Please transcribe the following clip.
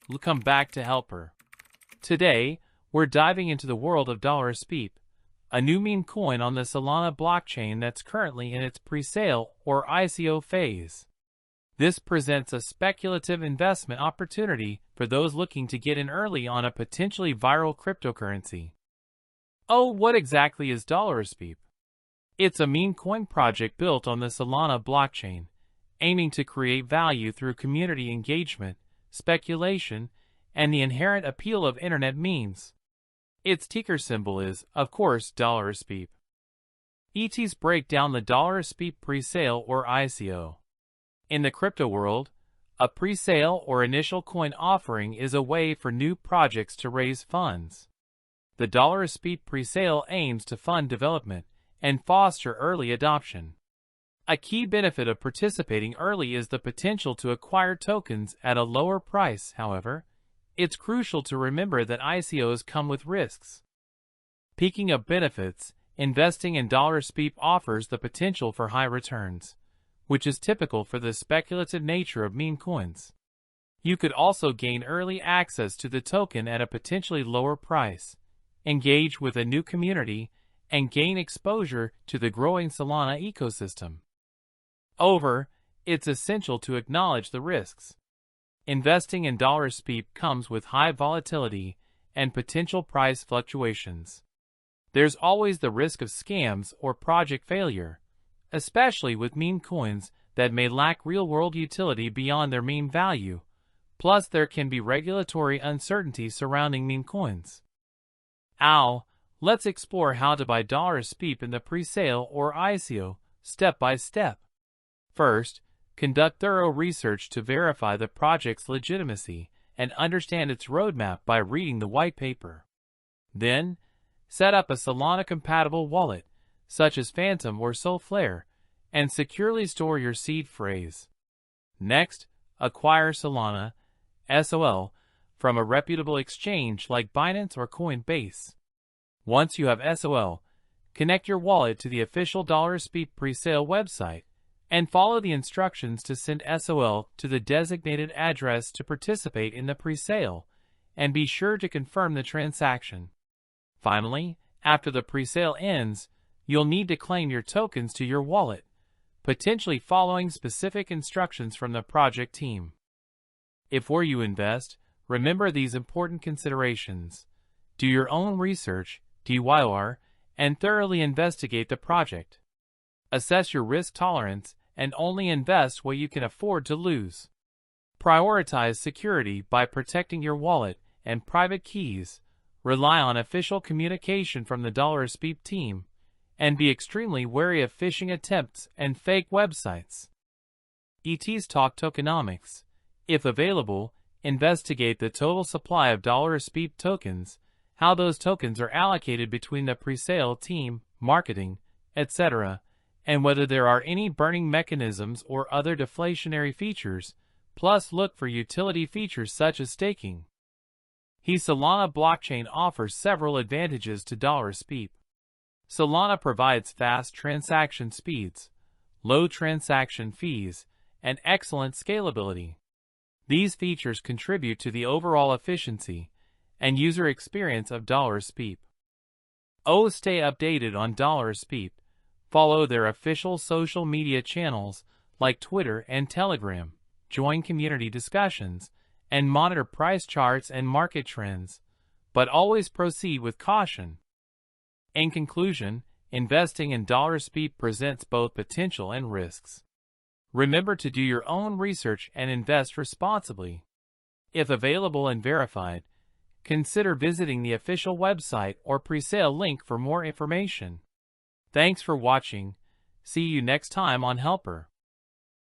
Welcome back to Helper. Today, we're diving into the world of USPEPE, a new meme coin on the Solana blockchain that's currently in its presale or ICO phase. This presents a speculative investment opportunity for those looking to get in early on a potentially viral cryptocurrency. Oh, what exactly is USPEPE? It's a meme coin project built on the Solana blockchain, aiming to create value through community engagement, speculation, and the inherent appeal of internet memes. Its ticker symbol is, of course, USPEPE. ETs break down the USPEPE presale or ICO. In the crypto world, a presale or initial coin offering is a way for new projects to raise funds. The USPEPE presale aims to fund development and foster early adoption. A key benefit of participating early is the potential to acquire tokens at a lower price. However, it's crucial to remember that ICOs come with risks. Speaking of benefits, investing in USPEPE offers the potential for high returns, which is typical for the speculative nature of meme coins. You could also gain early access to the token at a potentially lower price, engage with a new community, and gain exposure to the growing Solana ecosystem. However, it's essential to acknowledge the risks. Investing in USPEPE comes with high volatility and potential price fluctuations. There's always the risk of scams or project failure, especially with meme coins that may lack real-world utility beyond their meme value. Plus, there can be regulatory uncertainty surrounding meme coins. Let's explore how to buy USPEPE in the presale or ICO step by step. First, conduct thorough research to verify the project's legitimacy and understand its roadmap by reading the white paper. Then, set up a Solana-compatible wallet, such as Phantom or Solflare, and securely store your seed phrase. Next, acquire Solana, SOL, from a reputable exchange like Binance or Coinbase. Once you have SOL, connect your wallet to the official USPEPE presale website and follow the instructions to send SOL to the designated address to participate in the presale, and be sure to confirm the transaction. Finally, after the presale ends, you'll need to claim your tokens to your wallet, potentially following specific instructions from the project team. Before you invest, remember these important considerations. Do your own research, DYOR, and thoroughly investigate the project. Assess your risk tolerance and only invest what you can afford to lose. Prioritize security by protecting your wallet and private keys. Rely on official communication from the USPEPE team, and be extremely wary of phishing attempts and fake websites. ETs talk tokenomics. If available, investigate the total supply of USPEPE tokens, how those tokens are allocated between the presale team, marketing, etc., and whether there are any burning mechanisms or other deflationary features, plus look for utility features such as staking. The Solana blockchain offers several advantages to USPEPE. Solana provides fast transaction speeds, low transaction fees, and excellent scalability. These features contribute to the overall efficiency and user experience of USPEPE. Stay updated on USPEPE. Follow their official social media channels like Twitter and Telegram, join community discussions, and monitor price charts and market trends, but always proceed with caution. In conclusion, investing in USPEPE presents both potential and risks. Remember to do your own research and invest responsibly. If available and verified, consider visiting the official website or presale link for more information. Thanks for watching. See you next time on Helper.